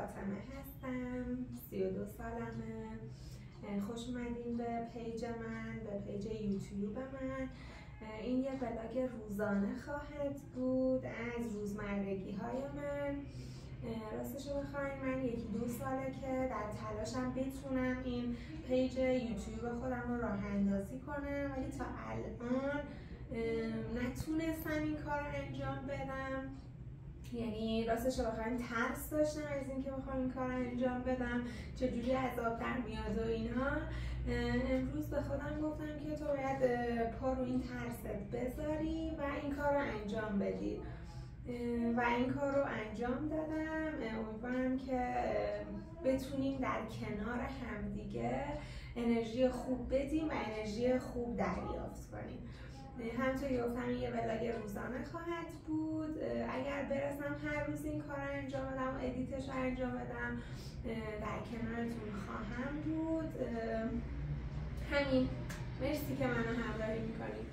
فاطمه هستم، 32 سالمه. خوش اومدین به پیج من، به پیج یوتیوب من. این یه ولاگ روزانه خواهد بود از روزمرگی های من. راستش رو بخواین من 1-2 ساله که در تلاشم بتونم این پیج یوتیوب خودم رو راه اندازی کنم، ولی تا الان نتونستم این کار رو انجام بدم. یعنی راستش رو بخواین ترس داشتم از اینکه بخوام این کار رو انجام بدم، چجوری عذاب در میاد و اینها. امروز به خودم گفتم که تو باید پا رو این ترست بذاری و این کار رو انجام بدی و این کار رو انجام دادم. امیدوارم که بتونیم در کنار همدیگه انرژی خوب بدیم و انرژی خوب دریافت کنیم. همونطور که گفتم یه ولاگ روزانه خواهد بود. اگر برسم هر روز این کار رو انجام بدم و ادیتش رو انجام بدم در کنارتون خواهم بود. همین. مرسی که منو همراهی میکنید.